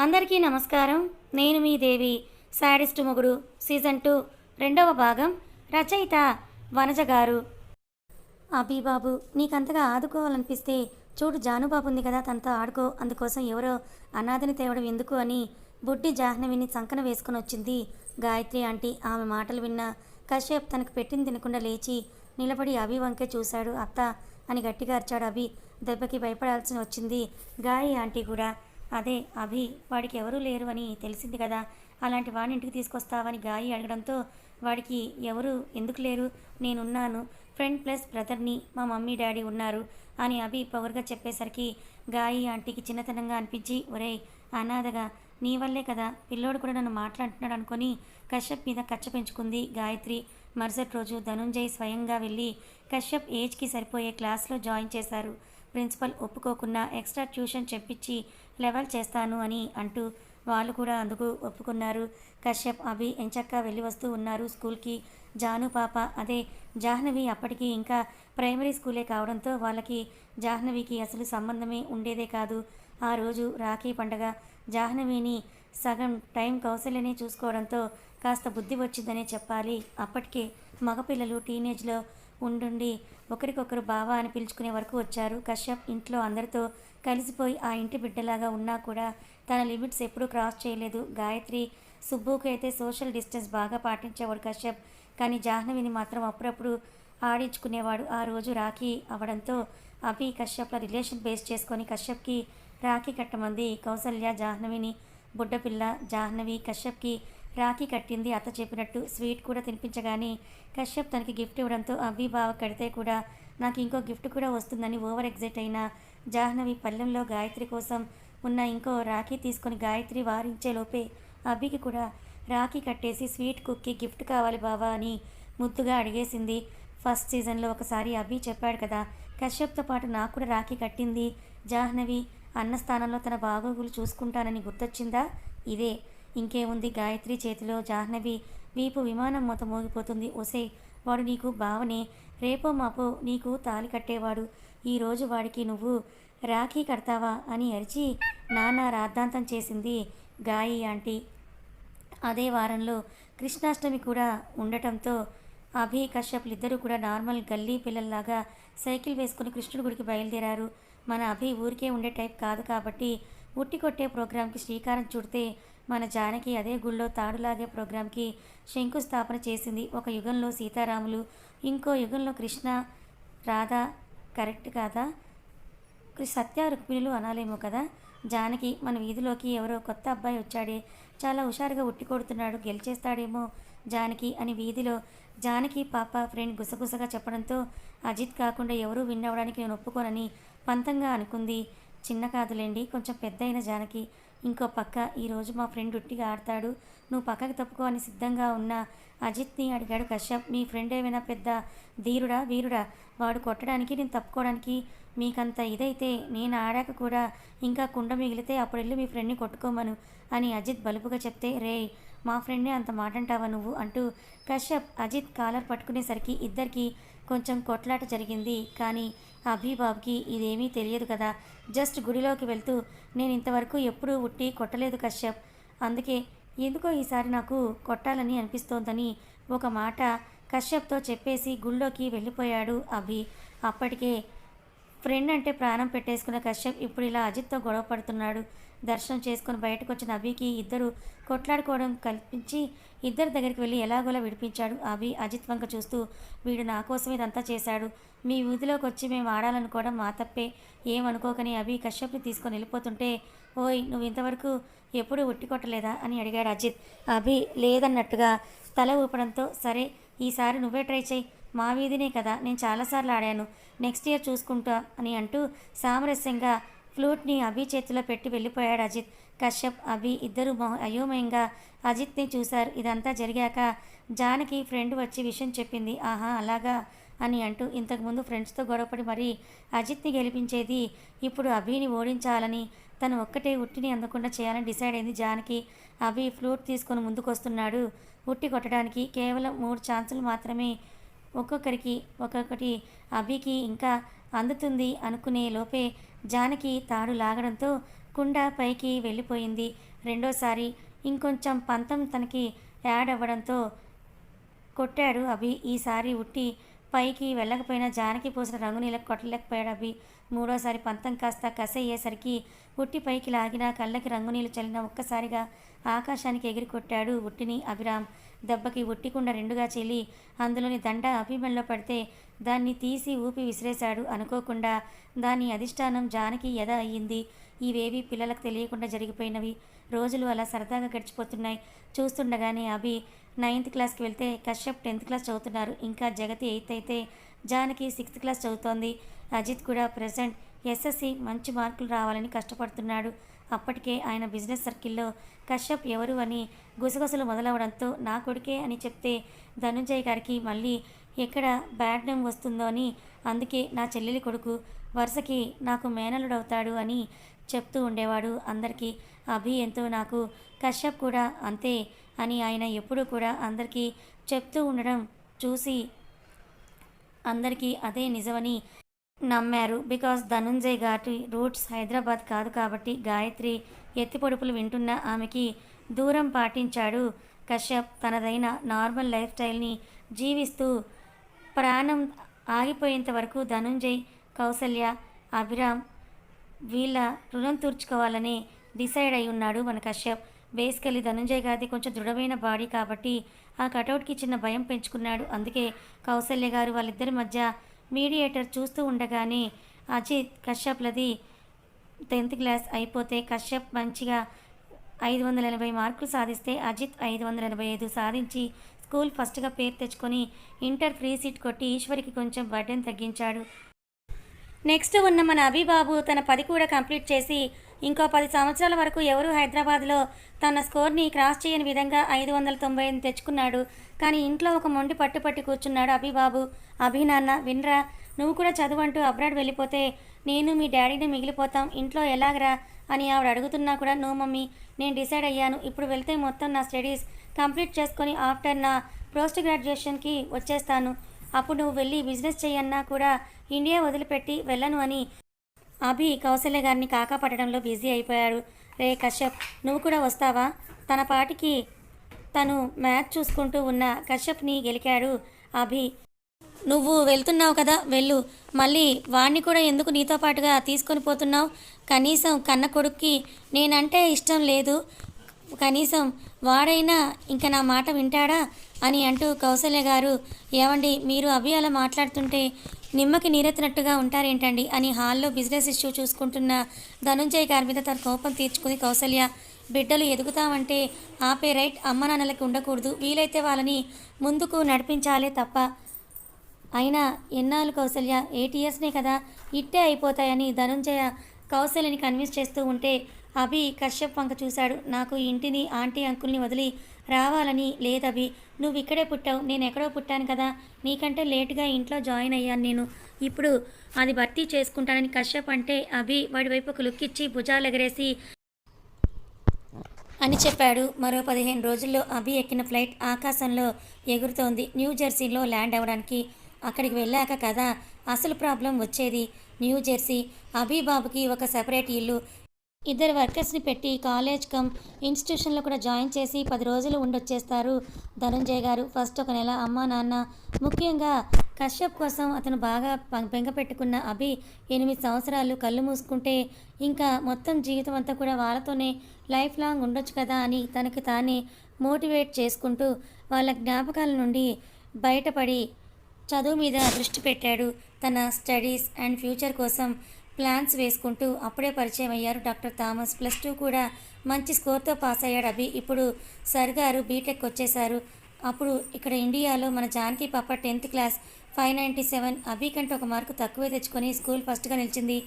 అందరికీ నమస్కారం. నేను మీ దేవి. శాడిస్ట్ మొగుడు సీజన్ 2 రెండవ భాగం. రచయిత వనజ గారు. అభిబాబు, నీకంతగా ఆదుకోవాలనిపిస్తే చూడు, జానుబాబు ఉంది కదా, తనతో ఆడుకో. అందుకోసం ఎవరో అనాథని తేవడం ఎందుకు అని బుడ్డి జాహ్నవిని సంకన వేసుకుని వచ్చింది గాయత్రి ఆంటీ. ఆమె మాటలు విన్న కశ్యప్ తనకు పెట్టింది తినకుండా లేచి నిలబడి అభి వంకే చూశాడు. అత్త అని గట్టిగా అరిచాడు అభి. దెబ్బకి భయపడాల్సి వచ్చింది గాయి ఆంటీ కూడా. అదే అభి, వాడికి ఎవరూ లేరు అని తెలిసింది కదా, అలాంటి వాడిని ఇంటికి తీసుకొస్తావని గాయి అడగడంతో వాడికి ఎవరు ఎందుకు లేరు, నేనున్నాను, ఫ్రెండ్ ప్లస్ బ్రదర్ని, మా మమ్మీ డాడీ ఉన్నారు అని అభి పవర్గా చెప్పేసరికి గాయి ఆంటీకి చిన్నతనంగా అనిపించి, ఒరేయ్ అనాథగా నీ వల్లే కదా పిల్లోడు కూడా నన్ను మాట్లాడుతున్నాడు అనుకొని కశ్యప్ మీద కచ్చ పెంచుకుంది గాయత్రి. మరుసటి రోజు ధనుంజయ్ స్వయంగా వెళ్ళి కశ్యప్ ఏజ్కి సరిపోయే క్లాస్లో జాయిన్ చేశారు. ప్రిన్సిపల్ ఒప్పుకోకుండా ఎక్స్ట్రా ట్యూషన్ చెప్పించి లెవెల్ చేస్తాను అని అంటూ వాళ్ళు కూడా అందుకు ఒప్పుకున్నారు. కశ్యప్ అభి ఎంచక్కా వెళ్ళి వస్తూ ఉన్నారు స్కూల్కి. జాను పాప, అదే జాహ్నవి అప్పటికి ఇంకా ప్రైమరీ స్కూలే కావడంతో వాళ్ళకి జాహ్నవికి అసలు సంబంధమే ఉండేదే కాదు. ఆ రోజు రాఖీ పండగ. జాహ్నవిని సగం టైం కౌశల్యనే చూసుకోవడంతో కాస్త బుద్ధి వచ్చిందనే చెప్పాలి. అప్పటికే మగపిల్లలు టీనేజ్లో ఉండుండి ఒకరికొకరు బావా అని పిలుచుకునే వరకు వచ్చారు. కశ్యప్ ఇంట్లో అందరితో కలిసిపోయి ఆ ఇంటి బిడ్డలాగా ఉన్నా కూడా తన లిమిట్స్ ఎప్పుడూ క్రాస్ చేయలేదు. గాయత్రి, సుబ్బుకి అయితే సోషల్ డిస్టెన్స్ బాగా పాటించేవాడు కశ్యప్. కానీ జాహ్నవిని మాత్రం అప్పుడప్పుడు ఆడించుకునేవాడు. ఆ రోజు రాఖీ అవడంతో అభి కశ్యప్ల రిలేషన్ బేస్ చేసుకొని కశ్యప్కి రాఖీ కట్టమంది కౌసల్య జాహ్నవిని. బుడ్డపిల్ల జాహ్నవి కశ్యప్కి రాఖీ కట్టింది అత్త చెప్పినట్టు. స్వీట్ కూడా తినిపించగానే కశ్యప్ తనకి గిఫ్ట్ ఇవ్వడంతో అభి బావ కడితే కూడా నాకు ఇంకో గిఫ్ట్ కూడా వస్తుందని ఓవర్ ఎగ్జైట్ అయిన జాహ్నవి పళ్ళెంలో గాయత్రి కోసం ఉన్న ఇంకో రాఖీ తీసుకొని గాయత్రి వారించే లోపే అభికి కూడా రాఖీ కట్టేసి స్వీట్ కుక్కి గిఫ్ట్ కావాలి బావా అని ముద్దుగా అడిగేసింది. ఫస్ట్ సీజన్లో ఒకసారి అభి చెప్పాడు కదా, కశ్యప్తో పాటు నాకు కూడా రాఖీ కట్టింది జాహ్నవి, అన్న స్థానంలో తన బాగోగులు చూసుకుంటానని గుర్తొచ్చిందా? ఇదే. ఇంకేముంది, గాయత్రి చేతిలో జాహ్నవి వీపు విమానం మొత్త మోగిపోతుంది. ఒసే, వాడు నీకు బావనే, రేపో మాపో నీకు తాలి కట్టేవాడు. ఈరోజు వాడికి నువ్వు రాఖీ కడతావా అని అరిచి నానా రాద్ధాంతం చేసింది గాయి ఆంటీ. అదే వారంలో కృష్ణాష్టమి కూడా ఉండటంతో అభి కశ్యప్లు ఇద్దరూ కూడా నార్మల్ గల్లీ పిల్లల్లాగా సైకిల్ వేసుకుని కృష్ణుడి గుడికి బయలుదేరారు. మన అభి ఊరికే ఉండే టైప్ కాదు కాబట్టి ఉట్టి కొట్టే ప్రోగ్రాంకి శ్రీకారం చుడితే మన జానకి అదే గుళ్ళో తాడులాగే ప్రోగ్రాంకి శంకుస్థాపన చేసింది. ఒక యుగంలో సీతారాములు, ఇంకో యుగంలో కృష్ణ రాధా, కరెక్ట్ కాదా? సత్య రుక్మిణులు అనాలేమో కదా. జానకి, మన వీధిలోకి ఎవరో కొత్త అబ్బాయి వచ్చాడే, చాలా హుషారుగా ఉట్టి కొడుతున్నాడు, గెలిచేస్తాడేమో జానకి అని వీధిలో జానకి పాప ఫ్రెండ్ గుసగుసగా చెప్పడంతో అజిత్ కాకుండా ఎవరూ విన్నవడానికి నేను ఒప్పుకోనని పంతంగా అనుకుంది. చిన్న కాదులేండి, కొంచెం పెద్ద అయిన జానకి. ఇంకో పక్క ఈరోజు మా ఫ్రెండ్ ఉట్టిగా ఆడతాడు, నువ్వు పక్కకి తప్పుకో అని సిద్ధంగా ఉన్న అజిత్ని అడిగాడు కశ్యప్. మీ ఫ్రెండ్ ఏమైనా పెద్ద ధీరుడా వీరుడా? వాడు కొట్టడానికి నేను తప్పుకోవడానికి మీకంత ఇదైతే నేను ఆడాక కూడా ఇంకా కుండ మిగిలితే అప్పుడు వెళ్ళి మీ ఫ్రెండ్ని కొట్టుకోమను అని అజిత్ బలుపుగా చెప్తే, రే మా ఫ్రెండ్నే అంత మాట అంటావా నువ్వు అంటూ కశ్యప్ అజిత్ కాలర్ పట్టుకునేసరికి ఇద్దరికి కొంచెం కొట్లాట జరిగింది. కానీ అభిబాబుకి ఇదేమీ తెలియదు కదా. జస్ట్ గుడిలోకి వెళ్తూ నేను ఇంతవరకు ఎప్పుడూ ఉట్టి కొట్టలేదు కశ్యప్, అందుకే ఎందుకో ఈసారి నాకు కొట్టాలని అనిపిస్తోందని ఒక మాట కశ్యప్తో చెప్పేసి గుళ్ళోకి వెళ్ళిపోయాడు అభి. అప్పటికే ఫ్రెండ్ అంటే ప్రాణం పెట్టేసుకున్న కశ్యప్ ఇప్పుడు ఇలా అజిత్తో గొడవ పడుతున్నాడు. దర్శనం చేసుకుని బయటకు వచ్చిన అభికి ఇద్దరు కొట్లాడుకోవడం కల్పించి ఇద్దరి దగ్గరికి వెళ్ళి ఎలాగోలా విడిపించాడు. అభి అజిత్ వంక చూస్తూ, వీడు నా కోసం ఇదంతా చేశాడు, మీ వీధిలోకి వచ్చి మేము ఆడాలనుకోవడం మా తప్పే, ఏమనుకోకని అభి కశ్యప్ని తీసుకొని వెళ్ళిపోతుంటే, ఓయ్ నువ్వు ఇంతవరకు ఎప్పుడూ ఉట్టి కొట్టలేదా అని అడిగాడు అజిత్. అభి లేదన్నట్టుగా తల ఊపడంతో, సరే ఈసారి నువ్వే ట్రై చేయి, మా వీధినే కదా, నేను చాలాసార్లు ఆడాను, నెక్స్ట్ ఇయర్ చూసుకుంటా అని అంటూ సామరస్యంగా ఫ్లూట్ని అభి చేతిలో పెట్టి వెళ్ళిపోయాడు అజిత్. కశ్యప్ అభి ఇద్దరు అయోమయంగా అజిత్ని చూశారు. ఇదంతా జరిగాక జానకి ఫ్రెండ్ వచ్చి విషయం చెప్పింది. ఆహా అలాగా అని అంటూ, ఇంతకుముందు ఫ్రెండ్స్తో గొడవపడి మరీ అజిత్ని గెలిపించేది, ఇప్పుడు అభిని ఓడించాలని, తను ఒక్కటే ఉట్టిని అందకుండా చేయాలని డిసైడ్ అయింది జానకి. అభి ఫ్లూట్ తీసుకొని ముందుకొస్తున్నాడు ఉట్టి కొట్టడానికి. కేవలం 3 ఛాన్సులు మాత్రమే, ఒక్కొక్కరికి ఒక్కొక్కటి అభికి ఇంకా అందుతుంది అనుకునే లోపే జానకి తాడు లాగడంతో కుండ పైకి వెళ్ళిపోయింది. రెండోసారి ఇంకొంచెం పంతం తనకి యాడ్ అవ్వడంతో కొట్టాడు అభి. ఈసారి ఉట్టి పైకి వెళ్ళకపోయినా జానకి పోసిన రంగు నీళ్ళకి కొట్టలేకపోయాడు అభి. మూడోసారి పంతం కాస్త కసయ్యేసరికి ఉట్టి పైకి లాగిన కళ్ళకి రంగు నీళ్ళు చల్లిన ఒక్కసారిగా ఆకాశానికి ఎగిరి కొట్టాడు ఉట్టిని అభిరామ్. దెబ్బకి ఉట్టికుండా రెండుగా చెల్లి అందులోని దండ అభిమల్లో పడితే దాన్ని తీసి ఊపి విసిరేశాడు. అనుకోకుండా దాని అధిష్టానం జానకి ఎద అయ్యింది. ఇవేవి పిల్లలకు తెలియకుండా జరిగిపోయినవి. రోజులు అలా సరదాగా గడిచిపోతున్నాయి. చూస్తుండగానే అభి 9th క్లాస్కి వెళ్తే కశ్యప్ 10th క్లాస్ చదువుతున్నారు. ఇంకా జగతి 8th అయితే జానకి 6th క్లాస్ చదువుతోంది. అజిత్ కూడా ప్రెసెంట్ ఎస్ఎస్సి మంచి మార్కులు రావాలని కష్టపడుతున్నాడు. అప్పటికే ఆయన బిజినెస్ సర్కిల్లో కశ్యప్ ఎవరు అని గుసగుసలు మొదలవడంతో నా కొడుకే అని చెప్తే ధనుంజయ్ గారికి మళ్ళీ ఎక్కడ బ్యాడ్ నేమ్ వస్తుందో అని, అందుకే నా చెల్లెలి కొడుకు వరుసకి నాకు మేనలుడవుతాడు అని చెప్తూ ఉండేవాడు అందరికీ. అభి ఎంతో నాకు, కశ్యప్ కూడా అంతే అని ఆయన ఎప్పుడూ కూడా అందరికీ చెప్తూ ఉండడం చూసి అందరికీ అదే నిజమని నమ్మారు. బికాస్ ధనుంజయ్ గారి రూట్స్ హైదరాబాద్ కాదు కాబట్టి గాయత్రి ఎత్తిపొడుపులు వింటున్న ఆమెకి దూరం పాటించాడు కశ్యప్. తనదైన నార్మల్ లైఫ్ స్టైల్ని జీవిస్తూ ప్రాణం ఆగిపోయేంత వరకు ధనుంజయ్, కౌసల్య, అభిరామ్ వీళ్ళ రుణం తీర్చుకోవాలని డిసైడ్ అయి ఉన్నాడు మన కశ్యప్. బేసికలీ ధనుంజయ్ గారిది కొంచెం దృఢమైన బాడీ కాబట్టి ఆ కటౌట్కి చిన్న భయం పెంచుకున్నాడు. అందుకే కౌసల్య గారు వాళ్ళిద్దరి మధ్య మీడియేటర్ చూస్తూ ఉండగానే అజిత్ కశ్యప్లది 10th క్లాస్ అయిపోతే కశ్యప్ మంచిగా 580 మార్కులు సాధిస్తే అజిత్ 585 సాధించి స్కూల్ ఫస్ట్గా పేరు తెచ్చుకొని ఇంటర్ ఫ్రీ సీట్ కొట్టి ఈశ్వరికి కొంచెం బర్డెన్ తగ్గించాడు. నెక్స్ట్ ఉన్న మన అభిబాబు తన 10 కూడా కంప్లీట్ చేసి ఇంకో 10 సంవత్సరాల వరకు ఎవరు హైదరాబాద్లో తన స్కోర్ని క్రాస్ చేయని విధంగా 598 తెచ్చుకున్నాడు. కానీ ఇంట్లో ఒక మొండి పట్టుపట్టి కూర్చున్నాడు అభిబాబు. అభి నాన్న వినరా, నువ్వు కూడా చదువంటూ అబ్రాడ్ వెళ్ళిపోతే నేను మీ డాడీని మిగిలిపోతాం, ఇంట్లో ఎలాగరా అని ఆవిడ అడుగుతున్నా కూడా నో మమ్మీ, నేను డిసైడ్ అయ్యాను, ఇప్పుడు వెళ్తే మొత్తం నా స్టడీస్ కంప్లీట్ చేసుకొని ఆఫ్టర్ నా పోస్ట్ గ్రాడ్యుయేషన్కి వచ్చేస్తాను, అప్పుడు నువ్వు వెళ్ళి బిజినెస్ చేయన్నా కూడా ఇండియా వదిలిపెట్టి వెళ్ళను అని అభి కౌసల్య గారిని కాకా పట్టడంలో బిజీ అయిపోయాడు. రే కశ్యప్, నువ్వు కూడా వస్తావా? తన పాటికి తను మ్యాచ్ చూసుకుంటూ ఉన్న కశ్యప్ని గెలికాడు అభి. నువ్వు వెళ్తున్నావు కదా వెళ్ళు, మళ్ళీ వాణ్ణి కూడా ఎందుకు నీతో పాటుగా తీసుకొని పోతున్నావు? కనీసం కన్న కొడుక్కి నేనంటే ఇష్టం లేదు, కనీసం వాడైనా ఇంకా నా మాట వింటాడా అని అంటూ కౌసల్య గారు, ఏమండి మీరు అభి అలా మాట్లాడుతుంటే నిమ్మకి నీరెత్తినట్టుగా ఉంటారేంటండి అని హాల్లో బిజినెస్ ఇష్యూ చూసుకుంటున్న ధనుంజయ్ గారి మీద తన కోపం తీర్చుకుని కౌసల్య, బిడ్డలు ఎదుగుతామంటే ఆపే రైట్ అమ్మ నాన్నలకి ఉండకూడదు, వీలైతే వాళ్ళని ముందుకు నడిపించాలే తప్ప. అయినా ఎన్నాళ్ళు కౌసల్య, 8 ఇయర్స్నే కదా, ఇట్టే అయిపోతాయని ధనుంజయ కౌసల్యని కన్విన్స్ చేస్తూ ఉంటే అభి కశ్యప్ వంక చూశాడు. నాకు ఈ ఇంటిని ఆంటీ అంకుల్ని వదిలి రావాలని లేదభి, నువ్వు ఇక్కడే పుట్టావు, నేను ఎక్కడో పుట్టాను కదా, నీకంటే లేటుగా ఇంట్లో జాయిన్ అయ్యాను నేను, ఇప్పుడు అది భర్తీ చేసుకుంటానని కశ్యప్ అంటే అభి వాడి వైపు ఒక లుక్ ఇచ్చి భుజాలు ఎగరేసి అని చెప్పాడు. మరో 15 రోజుల్లో అభి ఎక్కిన ఫ్లైట్ ఆకాశంలో ఎగురుతోంది న్యూ జెర్సీలో ల్యాండ్ అవ్వడానికి. అక్కడికి వెళ్ళాక కదా అసలు ప్రాబ్లం వచ్చేది. న్యూ జెర్సీ అభిబాబుకి ఒక సెపరేట్ ఇల్లు, 2 వర్కర్స్ని పెట్టి కాలేజ్ కమ్ ఇన్స్టిట్యూషన్లో కూడా జాయిన్ చేసి 10 రోజులు ఉండొచ్చేస్తారు ధనుంజయ్ గారు. ఫస్ట్ ఒక నెల అమ్మా నాన్న, ముఖ్యంగా కశ్యప్ కోసం అతను బాగా బెంగ పెట్టుకున్న అభి 8 సంవత్సరాలు కళ్ళు మూసుకుంటే ఇంకా మొత్తం జీవితం అంతా కూడా వాళ్ళతోనే లైఫ్ లాంగ్ ఉండొచ్చు కదా అని తనకి తానే మోటివేట్ చేసుకుంటూ వాళ్ళ జ్ఞాపకాల నుండి బయటపడి చదువు మీద దృష్టి పెట్టాడు. తన స్టడీస్ అండ్ ఫ్యూచర్ కోసం ప్లాన్స్ వేసుకుంటూ అప్పుడే పరిచయం అయ్యారు డాక్టర్ థామస్. +2 కూడా మంచి స్కోర్తో పాస్ అయ్యాడు అభి. ఇప్పుడు సర్ గారు బీటెక్ వచ్చేశారు. అప్పుడు ఇక్కడ ఇండియాలో మన జానకి పాప 10th క్లాస్ 597, అభి కంటే ఒక మార్కు తక్కువే తెచ్చుకొని స్కూల్ ఫస్ట్గా నిలిచింది.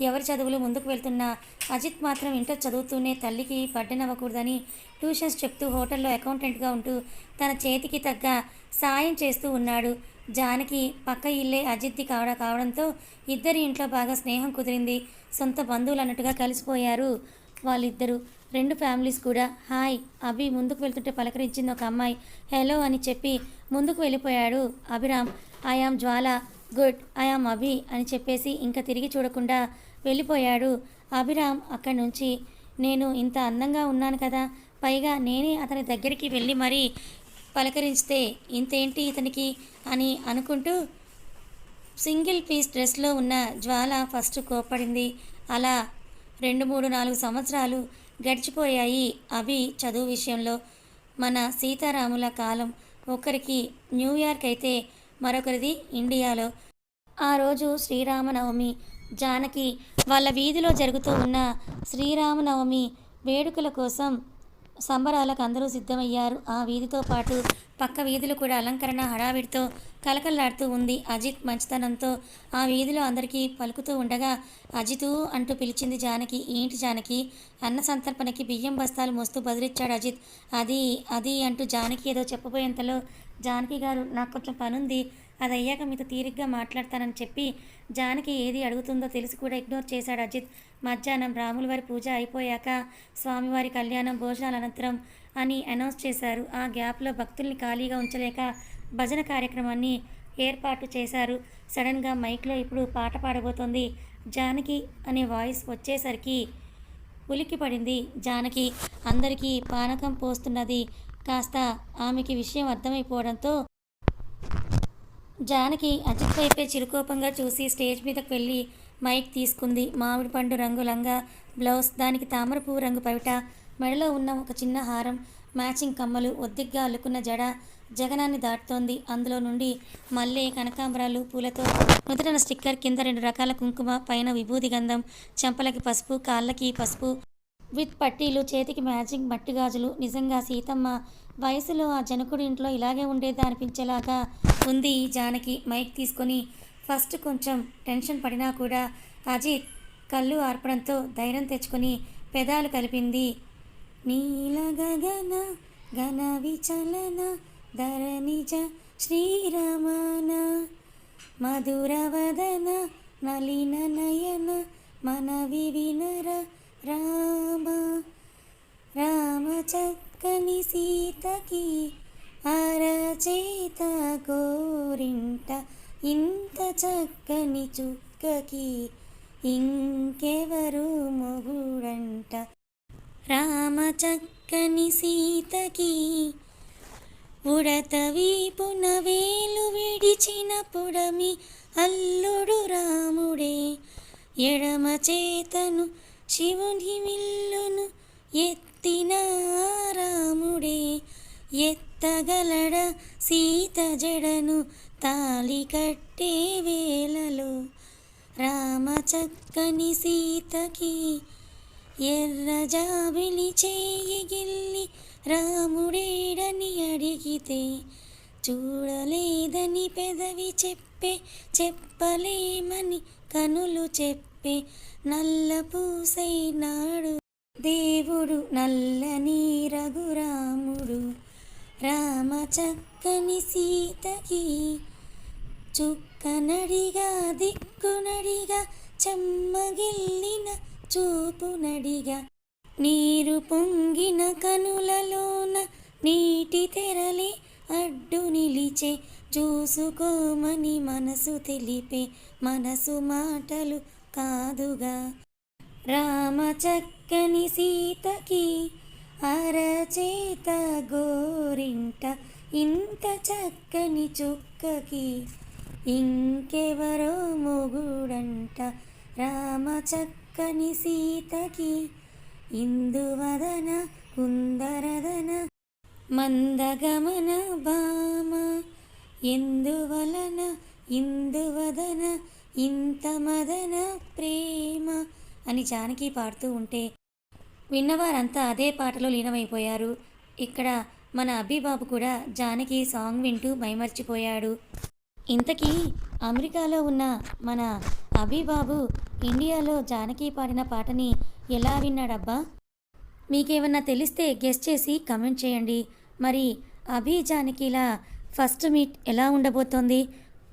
ఎవరి చదువులు ముందుకు వెళ్తున్నా అజిత్ మాత్రం ఇంటర్ చదువుతూనే తల్లికి బర్డెన్ అవ్వకూడదని ట్యూషన్స్ చెప్తూ హోటల్లో అకౌంటెంట్గా ఉంటూ తన చేతికి తగ్గ సాయం చేస్తూ ఉన్నాడు. జానకి పక్క ఇల్లే అజిత్ది కావడంతో ఇద్దరి ఇంట్లో బాగా స్నేహం కుదిరింది. సొంత బంధువులు అన్నట్టుగా కలిసిపోయారు వాళ్ళిద్దరూ. 2 ఫ్యామిలీస్ కూడా. హాయ్ అభి ముందుకు వెళ్తుంటే పలకరించింది ఒక అమ్మాయి. హలో అని చెప్పి ముందుకు వెళ్ళిపోయాడు Abhiram. I am Jwala, good, I am Abhi అని చెప్పేసి ఇంకా తిరిగి చూడకుండా వెళ్ళిపోయాడు అభిరామ్ అక్కడి నుంచి. నేను ఇంత అందంగా ఉన్నాను కదా, పైగా నేనే అతని దగ్గరికి వెళ్ళి మరీ పలకరిస్తే ఇంతేంటి ఇతనికి అని అనుకుంటూ సింగిల్ పీస్ డ్రెస్లో ఉన్న జ్వాల ఫస్ట్ కోప్పడింది. అలా 2, 3, 4 సంవత్సరాలు గడిచిపోయాయి అభి చదువు విషయంలో. మన సీతారాముల కాలం ఒకరికి న్యూయార్క్ అయితే మరొకరిది ఇండియాలో. ఆ రోజు శ్రీరామనవమి. జానకి వాళ్ళ వీధిలో జరుగుతూ ఉన్న శ్రీరామనవమి వేడుకల కోసం సంబరాలకు అందరూ సిద్ధమయ్యారు. ఆ వీధితో పాటు పక్క వీధులు కూడా అలంకరణ హడావిడితో కలకల్లాడుతూ ఉంది. అజిత్ మంచితనంతో ఆ వీధిలో అందరికీ పలుకుతూ ఉండగా అజితూ అంటూ పిలిచింది జానకి. ఏంటి జానకి? అన్న సంతర్పణకి బియ్యం బస్తాలు మోస్తూ బదిలిచ్చాడు అజిత్. అది అది అంటూ జానకి ఏదో చెప్పబోయేంతలో జానకి గారు నాకు కొంచెం పనుంది, అది అయ్యాక మీతో తీరిగ్గా మాట్లాడతానని చెప్పి జానకి ఏది అడుగుతుందో తెలిసి కూడా ఇగ్నోర్ చేశాడు అజిత్. మధ్యాహ్నం రాములవారి పూజ అయిపోయాక స్వామివారి కళ్యాణం భోజనాల అనంతరం అని అనౌన్స్ చేశారు. ఆ గ్యాప్లో భక్తుల్ని ఖాళీగా ఉంచలేక భజన కార్యక్రమాన్ని ఏర్పాటు చేశారు. సడన్గా మైక్లో ఇప్పుడు పాట పాడబోతోంది జానకి అనే వాయిస్ వచ్చేసరికి ఉలిక్కి పడింది జానకి. అందరికీ పానకం పోస్తున్నది కాస్త ఆమెకి విషయం అర్థమైపోవడంతో జానకి అజిత్ వైపే చిరుకోపంగా చూసి స్టేజ్ మీదకు వెళ్ళి మైక్ తీసుకుంది. మామిడి పండు రంగు లంగా బ్లౌజ్, దానికి తామర పువ్వు రంగు పవిట, మెడలో ఉన్న ఒక చిన్న హారం, మ్యాచింగ్ కమ్మలు, ఒద్దిగ్గా అల్లుకున్న జడ జగనాన్ని దాటుతోంది. అందులో నుండి మల్లె, కనకాంబరాలు పూలతో నుదుటన స్టిక్కర్, కింద 2 రకాల కుంకుమ, పైన విభూది గంధం, చెంపలకి పసుపు, కాళ్ళకి పసుపు విత్ పట్టీలు, చేతికి మ్యాచింగ్ మట్టి గాజులు. నిజంగా సీతమ్మ వయసులో ఆ జనకుడి ఇంట్లో ఇలాగే ఉండేదా అనిపించేలాగా ఉంది ఈ జానకి. మైక్ తీసుకొని ఫస్ట్ కొంచెం టెన్షన్ పడినా కూడా అజిత్ కళ్ళు ఆర్పడంతో ధైర్యం తెచ్చుకొని పెదాలు కలిపింది. నీల గగన ఘన విచలన ధరణిజ శ్రీరమణ మధురవదన నలిన నయన మనవి వినర రామ రామ చక్కని సీతకి అరచేత గోరింట ఇంత చక్కని చుక్కకి ఇంకెవరు మొగుడంట. రామ చక్కని సీతకి ఉడత వీపున వేలు విడిచిన పుడమి అల్లుడు రాముడే. ఎడమ చేతను శివుని విల్లును ఎత్తిన రాముడే. ఎత్తగలడ సీత జడను తాళి కట్టే వేళలో. రామ చక్కని సీతకి ఎర్ర జాబిలి చేయి గిల్లి రాముడేడని అడిగితే చూడలేదని పెదవి చెప్పలేమని కనులు చెప్పే నల్ల పూసైనాడు దేవుడు నల్లని రఘురాముడు. రామ చక్కని సీతకి చుక్కనడిగా దిక్కునడిగా చెమ్మగిల్లిన చూపునడిగా నీరు పొంగిన కనులలోన నీటి తెరలే అడ్డు నిలిచే చూసుకోమని మనసు తెలిపే మనసు మాటలు కాదుగా. రామ చక్కని సీతకి అరచేత గోరింట ఇంత చక్కని చుక్కకి ఇంకెవరో మొగుడంట. రామ చక్కని సీతకి ఇందువదన కుందరదన మందగమన భామ ఎందువలన ఇందువదన ఇంత మదన ప్రేమ అని జానకి పాడుతూ ఉంటే విన్నవారంతా అదే పాటలో లీనమైపోయారు. ఇక్కడ మన అభిబాబు కూడా జానకి సాంగ్ వింటూ మైమర్చిపోయాడు. ఇంతకీ అమెరికాలో ఉన్న మన అభిబాబు ఇండియాలో జానకి పాడిన పాటని ఎలా విన్నాడబ్బా? మీకేమన్నా తెలిస్తే గెస్ చేసి కమెంట్ చేయండి. మరి అభి జానకిలా ఫస్ట్ మీట్ ఎలా ఉండబోతోంది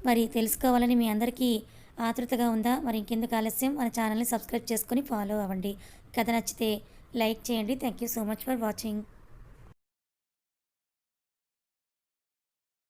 మరి తెలుసుకోవాలని మీ అందరికీ ఆతృతగా ఉందా? మరి ఇంకెందుకు ఆలస్యం, మన ఛానల్ని సబ్స్క్రైబ్ చేసుకొని ఫాలో అవ్వండి. కథ నచ్చితే లైక్ చేయండి. Thank you so much for watching.